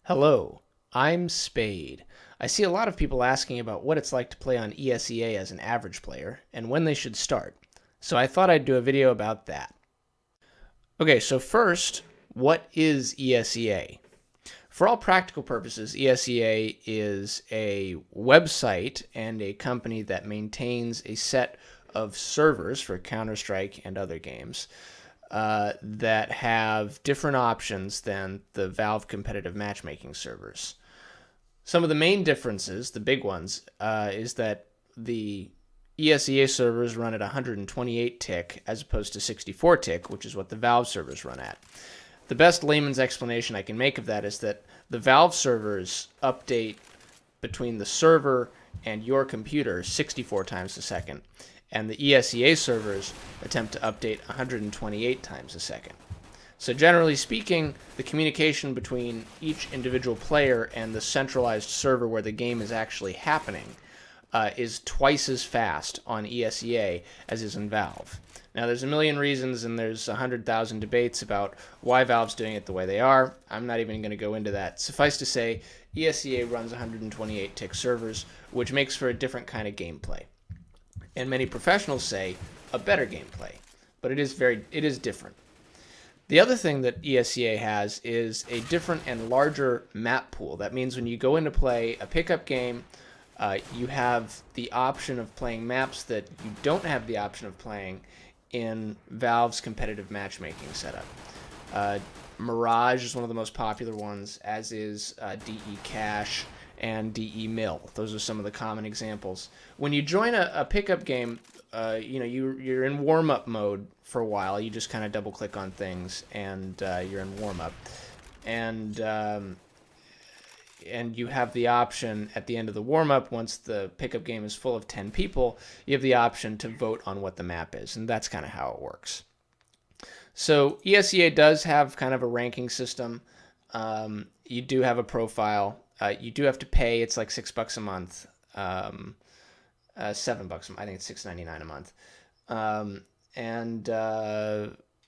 Hello, I'm Spade. I see a lot of people asking about what it's like to play on ESEA as an average player and when they should start, so I thought I'd do a video about that. Okay, so first, what is ESEA? For all practical purposes, ESEA is a website and a company that maintains a set of servers for Counter-Strike and other games that have different options than the Valve competitive matchmaking servers. Some of the main differences, the big ones, is that the ESEA servers run at 128 tick as opposed to 64 tick, which is what the Valve servers run at. The best layman's explanation I can make of that is that the Valve servers update between the server and your computer 64 times a second, and the ESEA servers attempt to update 128 times a second. So generally speaking, the communication between each individual player and the centralized server where the game is actually happening is twice as fast on ESEA as is in Valve. Now, there's a million reasons and there's 100,000 debates about why Valve's doing it the way they are. I'm not even going to go into that. Suffice to say, ESEA runs 128 tick servers, which makes for a different kind of gameplay. And many professionals say a better gameplay, but it is different. The other thing that ESEA has is a different and larger map pool. That means when you go in to play a pickup game, you have the option of playing maps that you don't have the option of playing in Valve's competitive matchmaking setup. Mirage is one of the most popular ones, as is DE Cache and DE Mill. Those are some of the common examples. When you join a pickup game, you're in warm-up mode for a while. You just kind of double-click on things, and you're in warm-up. And you have the option at the end of the warm-up, once the pickup game is full of 10 people, you have the option to vote on what the map is, and that's kind of how it works. So ESEA does have kind of a ranking system. You do have a profile. You do have to pay. It's like $6 a month, $7 a month. I think it's $6.99 a month.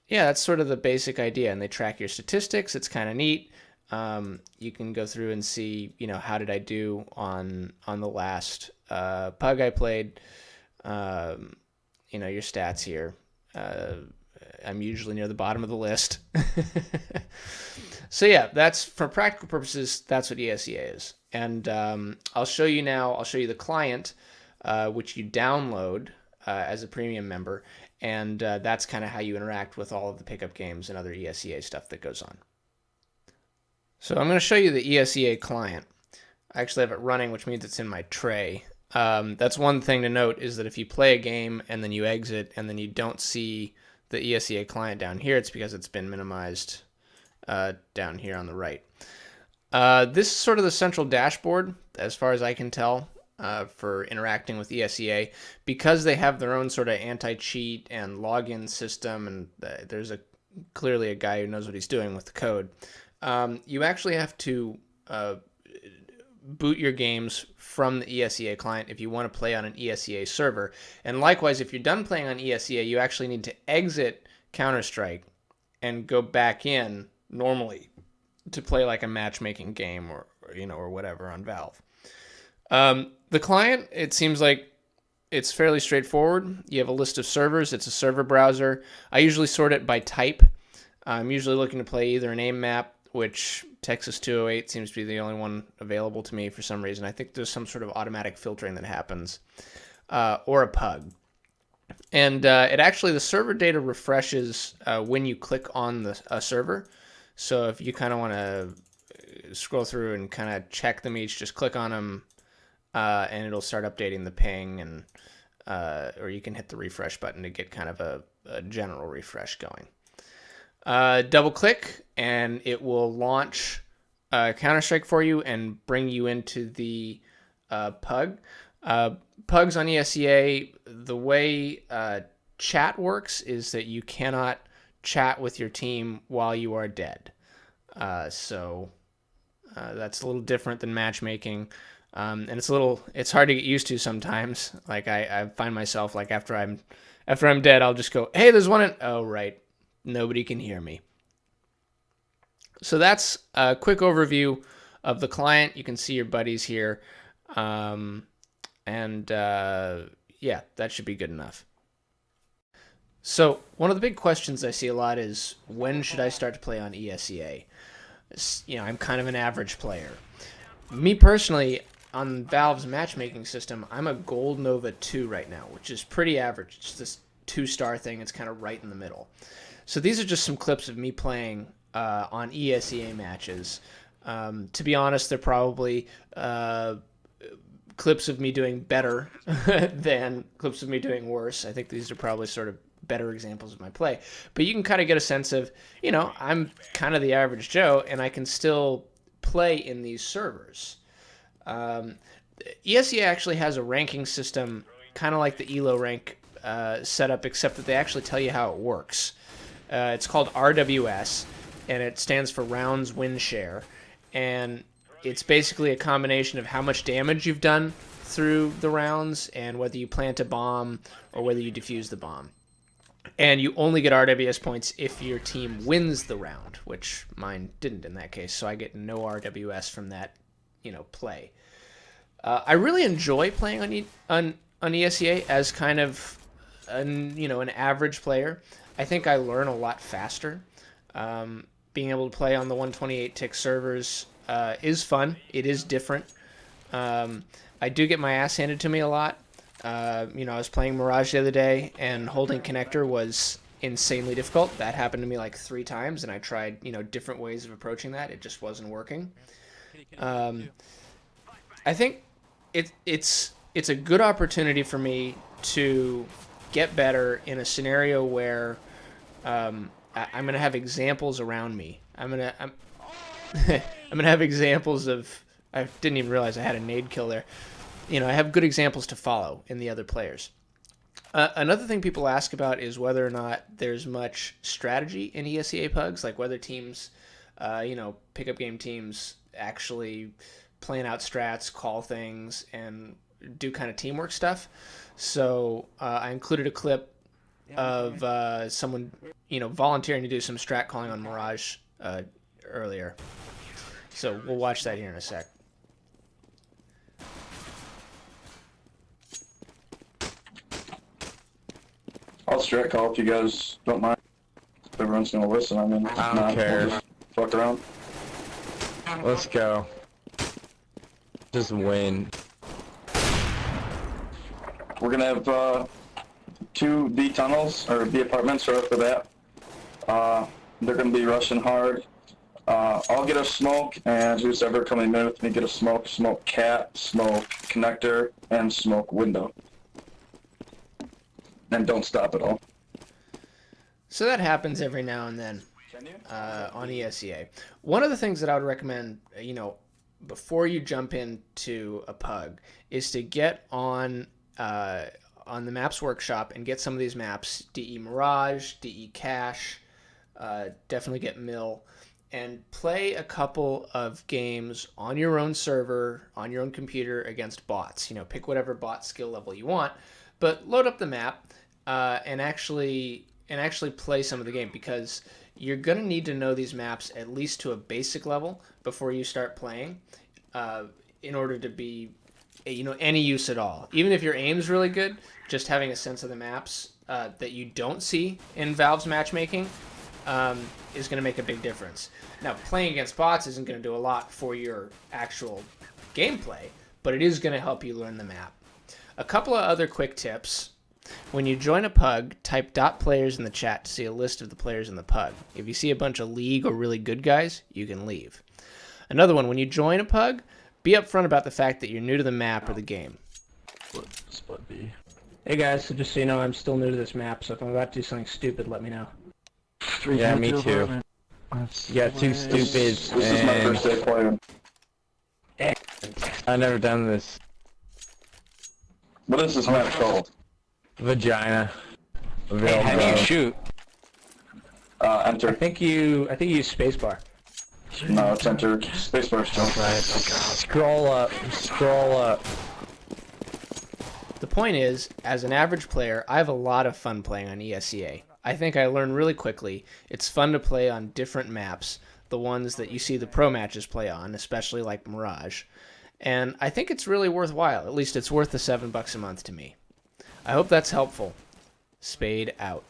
Yeah, that's sort of the basic idea. And they track your statistics. It's kind of neat. You can go through and see, how did I do on the last PUG I played. Your stats here. I'm usually near the bottom of the list. So yeah, that's, for practical purposes, that's what ESEA is. And I'll show you the client, which you download as a premium member. And that's kind of how you interact with all of the pickup games and other ESEA stuff that goes on. So I'm going to show you the ESEA client. I actually have it running, which means it's in my tray. That's one thing to note, is that if you play a game and then you exit and then you don't see the ESEA client down here, it's because it's been minimized down here on the right. This is sort of the central dashboard, as far as I can tell, for interacting with ESEA. Because they have their own sort of anti-cheat and login system, and there's clearly a guy who knows what he's doing with the code. You actually have to boot your games from the ESEA client if you want to play on an ESEA server. And likewise, if you're done playing on ESEA, you actually need to exit Counter-Strike and go back in normally to play like a matchmaking game or whatever on Valve. The client, it seems like it's fairly straightforward. You have a list of servers. It's a server browser. I usually sort it by type. I'm usually looking to play either an AIM map, which Texas 208 seems to be the only one available to me for some reason. I think there's some sort of automatic filtering that happens, or a PUG. And the server data refreshes when you click on a server. So if you kind of want to scroll through and kind of check them each, just click on them, and it'll start updating the ping, and or you can hit the refresh button to get kind of a general refresh going. Double click and it will launch Counter-Strike for you and bring you into the PUG. PUGs on ESEA, the way chat works is that you cannot chat with your team while you are dead. So that's a little different than matchmaking. And it's hard to get used to sometimes. Like I find myself, like after I'm dead, I'll just go, hey, there's one oh, right. Nobody can hear me. So that's a quick overview of the client. You can see your buddies here. Yeah, that should be good enough. So one of the big questions I see a lot is, when should I start to play on ESEA? I'm kind of an average player. Me personally, on Valve's matchmaking system, I'm a Gold Nova 2 right now, which is pretty average. It's this 2-star thing. It's kind of right in the middle. So these are just some clips of me playing on ESEA matches. To be honest, they're probably clips of me doing better than clips of me doing worse. I think these are probably sort of better examples of my play. But you can kind of get a sense of, I'm kind of the average Joe, and I can still play in these servers. ESEA actually has a ranking system, kind of like the ELO rank setup, except that they actually tell you how it works. It's called RWS, and it stands for Rounds Win Share. And it's basically a combination of how much damage you've done through the rounds and whether you plant a bomb or whether you defuse the bomb. And you only get RWS points if your team wins the round, which mine didn't in that case, so I get no RWS from that, play. I really enjoy playing on ESEA as kind of an average player. I think I learn a lot faster. Being able to play on the 128 tick servers is fun. It is different. I do get my ass handed to me a lot. I was playing Mirage the other day, and holding connector was insanely difficult. That happened to me like 3 times, and I tried, different ways of approaching that. It just wasn't working. I think it's a good opportunity for me to get better in a scenario where I'm going to have examples around me. I'm going to have examples of... I didn't even realize I had a nade kill there. I have good examples to follow in the other players. Another thing people ask about is whether or not there's much strategy in ESEA PUGs, like whether teams, pickup game teams actually plan out strats, call things, and do kind of teamwork stuff. So I included a clip of someone, volunteering to do some strat calling on Mirage earlier. So we'll watch that here in a sec. I'll strat call if you guys don't mind. If everyone's gonna listen, I mean, I don't care. We'll just fuck around. Let's go. Just win. We're gonna have 2 B tunnels, or B apartments right off the bat. They're gonna be rushing hard. I'll get a smoke, and who's ever coming in with me get a smoke, smoke cat, smoke connector, and smoke window. And don't stop at all. So that happens every now and then on ESEA. One of the things that I would recommend, before you jump into a PUG, is to get on the Maps Workshop and get some of these maps, DE Mirage, DE Cache, definitely get Mill, and play a couple of games on your own server, on your own computer against bots. Pick whatever bot skill level you want, but load up the map and actually play some of the game, because you're going to need to know these maps at least to a basic level before you start playing in order to be any use at all. Even if your aim's really good, just having a sense of the maps that you don't see in Valve's matchmaking is going to make a big difference. Now, playing against bots isn't going to do a lot for your actual gameplay, but it is going to help you learn the map. A couple of other quick tips. When you join a PUG, type .players in the chat to see a list of the players in the PUG. If you see a bunch of league or really good guys, you can leave. Another one, when you join a PUG, be upfront about the fact that you're new to the map or the game. Split B. Hey guys, so just so you know, I'm still new to this map, so if I'm about to do something stupid, let me know. Yeah, me too. Yeah, 2 stupids. This is my first day playing. I've never done this. What is this map called? Vagina. Hey, how do you shoot? Enter. I think you use spacebar. No, it's enter. Spacebar's jump. Right. Scroll up. Scroll up. The point is, as an average player, I have a lot of fun playing on ESEA. I think I learn really quickly. It's fun to play on different maps. the ones that you see the pro matches play on, especially like Mirage. And I think it's really worthwhile. At least it's worth the $7 a month to me. I hope that's helpful. Spade out.